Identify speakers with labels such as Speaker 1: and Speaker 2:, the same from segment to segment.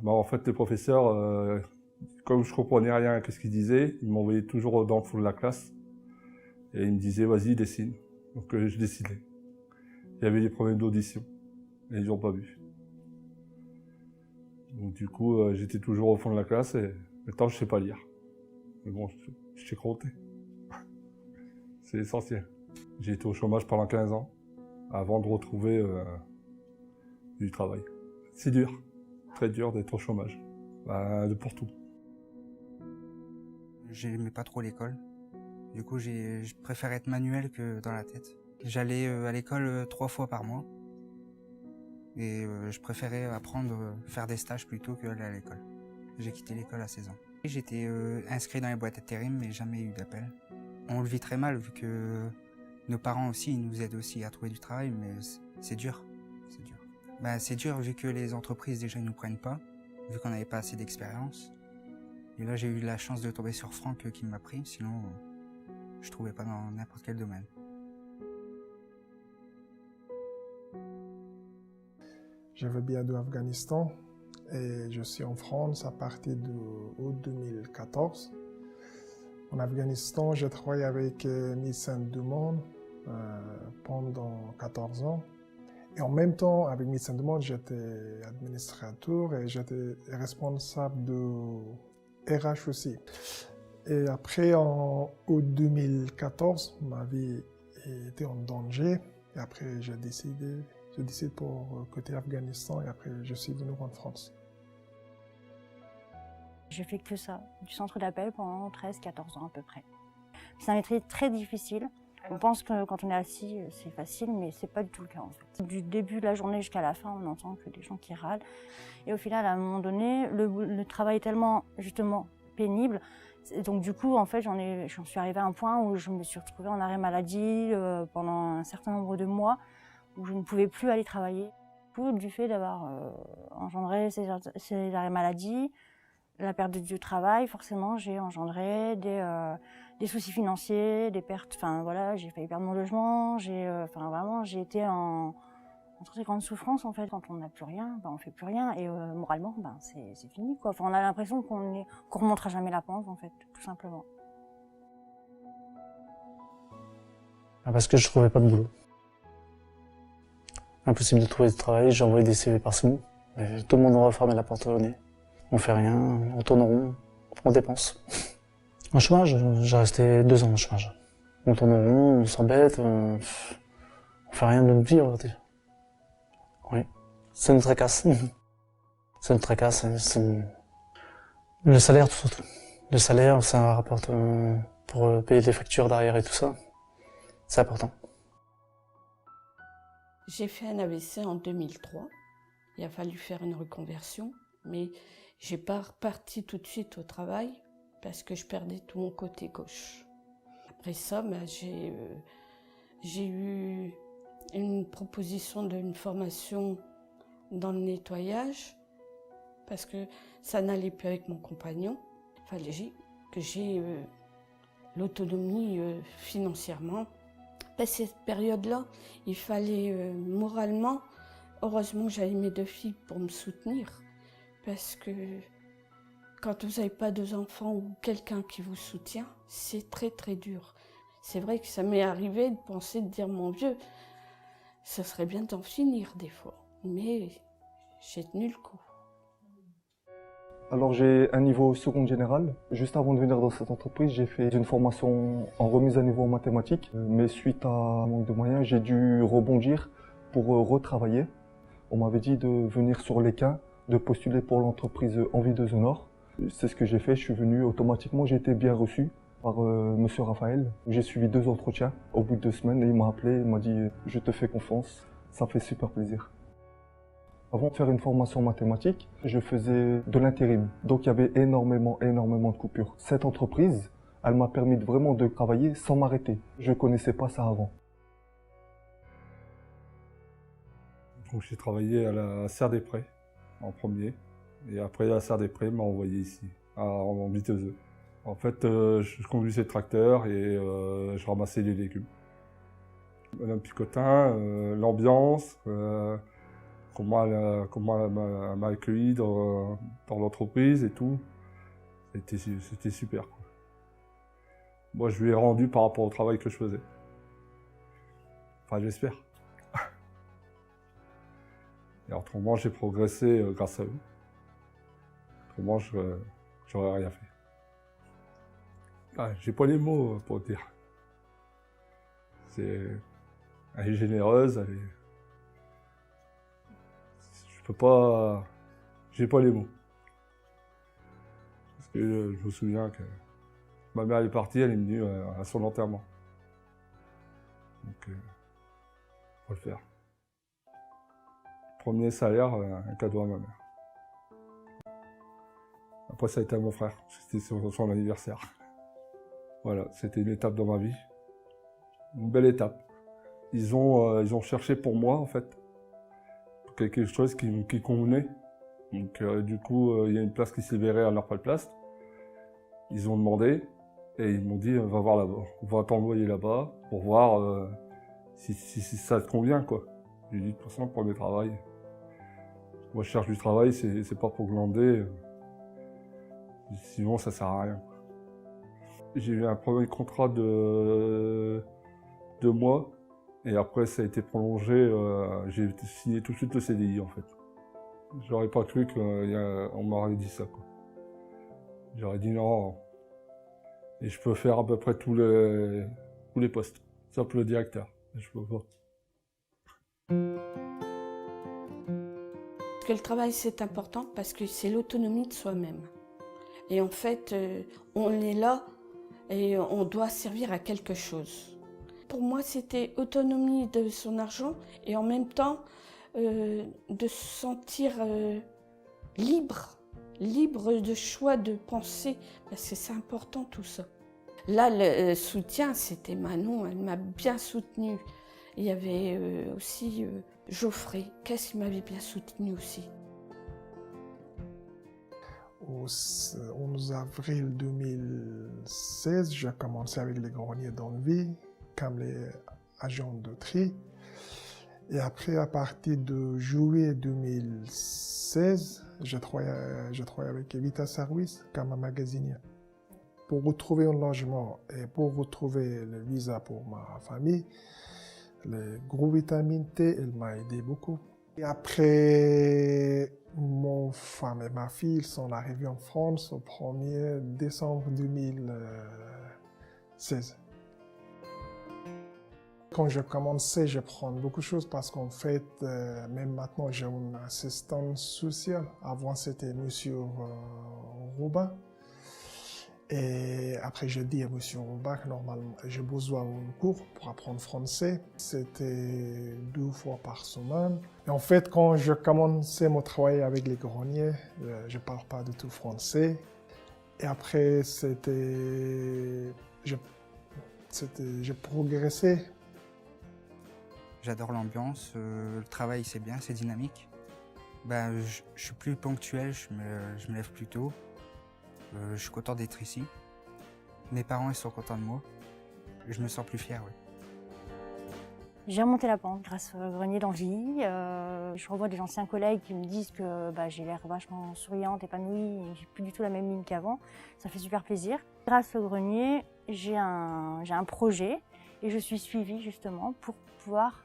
Speaker 1: En fait, les professeurs, comme je comprenais rien à ce qu'ils disaient, ils m'envoyaient toujours dans le fond de la classe. Et ils me disaient, vas-y, dessine. Donc je dessinais. Il y avait des problèmes d'audition. Et ils n'ont pas vu. Donc du coup, j'étais toujours au fond de la classe et maintenant, je sais pas lire. Mais bon, je sais compter. C'est essentiel. J'ai été au chômage pendant 15 ans avant de retrouver du travail. C'est dur, très dur d'être au chômage, pour tout.
Speaker 2: J'aimais pas trop l'école. Du coup, je préfère être manuel que dans la tête. J'allais à l'école 3 fois par mois. Et je préférais apprendre, faire des stages plutôt qu'aller à l'école. J'ai quitté l'école à 16 ans. J'étais inscrit dans les boîtes d'intérim, mais jamais eu d'appel. On le vit très mal vu que nos parents aussi, ils nous aident aussi à trouver du travail, mais c'est dur. C'est dur. C'est dur vu que les entreprises déjà ne nous prennent pas, vu qu'on n'avait pas assez d'expérience. Et là, j'ai eu la chance de tomber sur Franck qui m'a pris, sinon je trouvais pas dans n'importe quel domaine.
Speaker 3: Je viens de l'Afghanistan et je suis en France à partir de août 2014. En Afghanistan, j'ai travaillé avec Médecins du Monde pendant 14 ans. Et en même temps, avec Médecins du Monde, j'étais administrateur et j'étais responsable de RH aussi. Et après, en août 2014, ma vie était en danger. Et après, j'ai décidé pour quitter l'Afghanistan et après, je suis venu en France.
Speaker 4: J'ai fait que ça, du centre d'appel pendant 13-14 ans à peu près. C'est un métier très difficile. On pense que quand on est assis, c'est facile, mais c'est pas du tout le cas en fait. Du début de la journée jusqu'à la fin, on n'entend que des gens qui râlent. Et au final, à un moment donné, le travail est tellement justement pénible. Et donc du coup, en fait, j'en suis arrivée à un point où je me suis retrouvée en arrêt maladie pendant un certain nombre de mois, où je ne pouvais plus aller travailler. Du fait d'avoir engendré ces arrêts maladie, la perte du travail, forcément, j'ai engendré des soucis financiers, des pertes. Enfin voilà, j'ai failli perdre mon logement. Vraiment, j'ai été en très grande souffrance en fait. Quand on n'a plus rien, on fait plus rien et moralement, c'est fini quoi. Enfin, on a l'impression qu'on remontera jamais la pente en fait, tout simplement.
Speaker 5: Parce que je trouvais pas de boulot. Impossible de trouver du travail. J'ai envoyé des CV partout, mais tout le monde m'a fermé la porte au nez. On fait rien, on tourne en rond, on dépense. En chômage, j'ai resté 2 ans en chômage. On tourne en rond, on s'embête, on fait rien de notre vie, on va dire. Oui, c'est une tracasse. C'est une tracasse, le salaire surtout. Le salaire, ça rapporte pour payer les factures derrière et tout ça. C'est important.
Speaker 6: J'ai fait un AVC en 2003. Il a fallu faire une reconversion, mais j'ai pas reparti tout de suite au travail parce que je perdais tout mon côté gauche. Après ça, j'ai eu une proposition d'une formation dans le nettoyage parce que ça n'allait plus avec mon compagnon. Il fallait que j'ai l'autonomie financièrement. À cette période-là, il fallait moralement, heureusement que j'avais mes 2 filles pour me soutenir. Parce que quand vous n'avez pas 2 enfants ou quelqu'un qui vous soutient, c'est très très dur. C'est vrai que ça m'est arrivé de penser, de dire mon Dieu, ça serait bien d'en finir des fois. Mais j'ai tenu le coup.
Speaker 7: Alors j'ai un niveau seconde générale. Juste avant de venir dans cette entreprise, j'ai fait une formation en remise à niveau en mathématiques. Mais suite à un manque de moyens, j'ai dû rebondir pour retravailler. On m'avait dit de venir sur l'Équin, de postuler pour l'entreprise Envie de Nord. C'est ce que j'ai fait, je suis venu automatiquement, j'ai été bien reçu par monsieur Raphaël. J'ai suivi 2 entretiens au bout de 2 semaines et il m'a appelé, il m'a dit « je te fais confiance », ça fait super plaisir. Avant de faire une formation mathématique, je faisais de l'intérim. Donc il y avait énormément de coupures. Cette entreprise, elle m'a permis vraiment de travailler sans m'arrêter. Je ne connaissais pas ça avant.
Speaker 1: Donc j'ai travaillé à la Serre des Prés en premier. Et après la Serre des Prés m'a envoyé ici, en Vitezeux. En fait, je conduisais le tracteur et je ramassais les légumes. Madame Picotin, l'ambiance, comment elle m'a accueilli dans l'entreprise et tout. C'était super, quoi. Moi, je lui ai rendu par rapport au travail que je faisais. Enfin, j'espère. Et autrement, j'ai progressé grâce à eux. Autrement, j'aurais rien fait. Ah, j'ai pas les mots pour dire. Elle est généreuse, je peux pas... J'ai pas les mots. Parce que je me souviens que ma mère est partie, elle est venue à son enterrement. Donc, faut le faire. Premier salaire, un cadeau à ma mère. Après, ça a été à mon frère. C'était son anniversaire. Voilà, c'était une étape dans ma vie. Une belle étape. Ils ont cherché pour moi, en fait, quelque chose qui convenait. Donc, du coup, il y a une place qui s'est libérée à Nord-Pas-de-Plast. Ils ont demandé et ils m'ont dit va voir là-bas, on va t'envoyer là-bas pour voir si ça te convient, quoi. J'ai dit de toute façon, le premier travail. Moi, je cherche du travail, c'est pas pour glander. Sinon, ça sert à rien. J'ai eu un premier contrat de 2 mois et après, ça a été prolongé. J'ai signé tout de suite le CDI, en fait. J'aurais pas cru qu'on m'aurait dit ça, quoi. J'aurais dit non. Et je peux faire à peu près tous les postes, sauf le directeur. Je peux pas.
Speaker 6: Parce que le travail, c'est important parce que c'est l'autonomie de soi-même. Et en fait, on est là et on doit servir à quelque chose. Pour moi, c'était autonomie de son argent et en même temps de se sentir libre de choix de pensée, parce que c'est important tout ça. Là, le soutien, c'était Manon, elle m'a bien soutenue. Il y avait aussi Geoffrey, qu'est-ce qu'il m'avait bien soutenue aussi.
Speaker 3: Au 11 avril 2016, j'ai commencé avec les greniers d'Envie, comme les agents de tri. Et après, à partir de juillet 2016, je travaille avec Vita Service comme un magasinier. Pour retrouver un logement et pour retrouver le visa pour ma famille, le gros vitamine T, elle m'a aidé beaucoup. Et après, mon femme et ma fille sont arrivés en France au 1er décembre 2016. Quand je commençais, je prenais beaucoup de choses parce qu'en fait, même maintenant, j'ai une assistante sociale. Avant, c'était Monsieur Robin. Et après, j'ai dit à Monsieur Robin que normalement, j'ai besoin d'un cours pour apprendre français. C'était 2 fois par semaine. Et en fait, quand je commençais mon travail avec les greniers, je ne parle pas du tout français. Et après, j'ai progressé.
Speaker 2: J'adore l'ambiance, le travail c'est bien, c'est dynamique. Je suis plus ponctuel, je me lève plus tôt. Je suis content d'être ici. Mes parents ils sont contents de moi. Je me sens plus fier, oui.
Speaker 4: J'ai remonté la pente grâce au grenier d'Envie. Je revois des anciens collègues qui me disent que j'ai l'air vachement souriante, épanouie, et j'ai plus du tout la même ligne qu'avant. Ça fait super plaisir. Grâce au grenier, j'ai un projet et je suis suivie justement pour pouvoir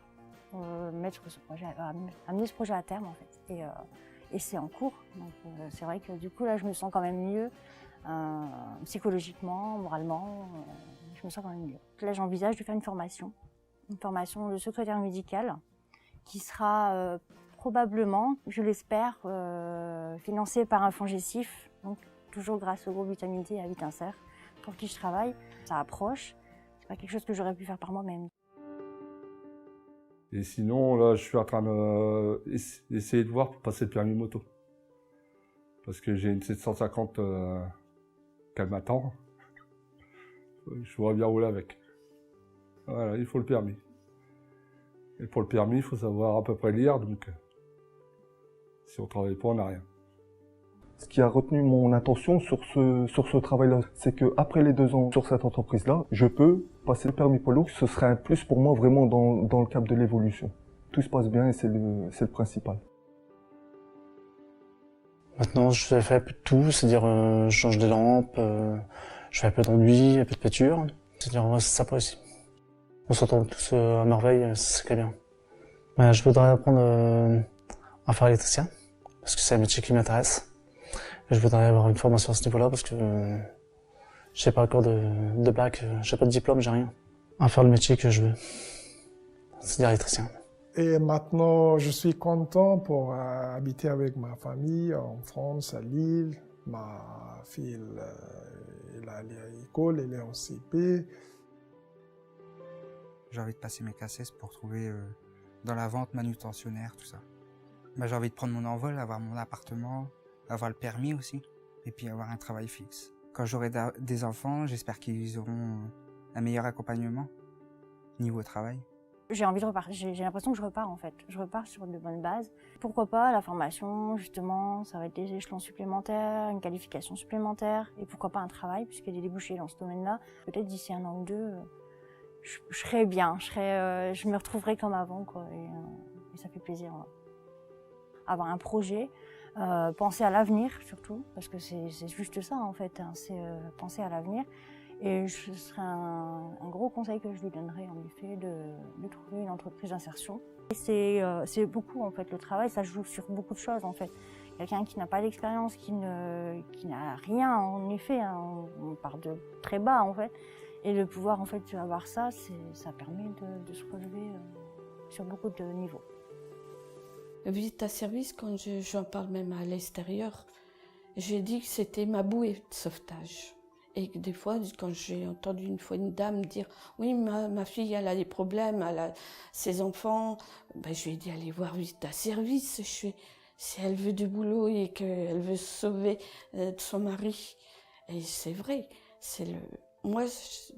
Speaker 4: mettre ce projet, amener ce projet à terme en fait. Et c'est en cours. Donc c'est vrai que du coup là je me sens quand même mieux psychologiquement, moralement. Je me sens quand même mieux. Là j'envisage de faire une formation de secrétaire médicale qui sera probablement, je l'espère, financée par un fonds GESIF, donc toujours grâce au groupe Vitamine T à Vitinsert pour qui je travaille. Ça approche, c'est pas quelque chose que j'aurais pu faire par moi-même.
Speaker 1: Et sinon, là, je suis en train d'essayer de voir pour passer le permis moto. Parce que j'ai une 750 qu'elle m'attend. Je voudrais bien rouler avec. Voilà, il faut le permis. Et pour le permis, il faut savoir à peu près lire, donc si on ne travaille pas, on n'a rien.
Speaker 7: Ce qui a retenu mon attention sur ce travail-là, c'est qu'après les 2 ans sur cette entreprise-là, je peux passer le permis poids lourd. Ce serait un plus pour moi vraiment dans le cadre de l'évolution. Tout se passe bien et c'est le principal.
Speaker 5: Maintenant, je fais un peu de tout, c'est-à-dire je change des lampes, je fais un peu d'enduit, un peu de peinture. C'est-à-dire ouais, c'est sympa aussi. On s'entend tous à merveille, c'est très bien. Je voudrais apprendre à faire électricien, parce que c'est un métier qui m'intéresse. Et je voudrais avoir une formation à ce niveau-là, parce que j'ai pas encore de bac, j'ai pas de diplôme, j'ai rien. À faire le métier que je veux, c'est-à-dire électricien.
Speaker 3: Et maintenant, je suis content pour habiter avec ma famille en France, à Lille. Ma fille, elle est allée à l'école, elle est en CP.
Speaker 2: J'ai envie de passer mes cassettes pour trouver dans la vente manutentionnaire, tout ça. J'ai envie de prendre mon envol, avoir mon appartement, avoir le permis aussi, et puis avoir un travail fixe. Quand j'aurai des enfants, j'espère qu'ils auront un meilleur accompagnement niveau travail.
Speaker 4: J'ai envie de repartir, j'ai l'impression que je repars en fait. Je repars sur de bonnes bases. Pourquoi pas la formation, justement, ça va être des échelons supplémentaires, une qualification supplémentaire, et pourquoi pas un travail, puisqu'il y a des débouchés dans ce domaine-là. Peut-être d'ici 1 an ou 2, je serai bien, je me retrouverai comme avant, quoi, et ça fait plaisir. Ouais. Avoir un projet, penser à l'avenir surtout, parce que c'est juste ça en fait, hein, c'est penser à l'avenir. Et ce serait un gros conseil que je lui donnerais en effet, de trouver une entreprise d'insertion. C'est beaucoup en fait, le travail, ça joue sur beaucoup de choses en fait. Quelqu'un qui n'a pas d'expérience, qui n'a rien en effet, hein, on part de très bas en fait. Et de pouvoir en fait avoir ça, ça permet de se relever sur beaucoup de niveaux.
Speaker 6: Visite à service, quand j'en parle même à l'extérieur, j'ai dit que c'était ma bouée de sauvetage. Et que des fois, quand j'ai entendu une fois une dame dire « Oui, ma fille, elle a des problèmes, elle a ses enfants », je lui ai dit « Allez voir visite à service, si elle veut du boulot et qu'elle veut se sauver de son mari. » Et c'est vrai, moi,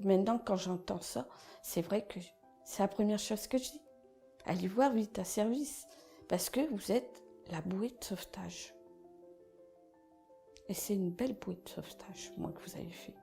Speaker 6: maintenant, quand j'entends ça, c'est vrai que c'est la première chose que je dis. Allez voir visite à service. Parce que vous êtes la bouée de sauvetage. Et c'est une belle bouée de sauvetage, moi, que vous avez fait.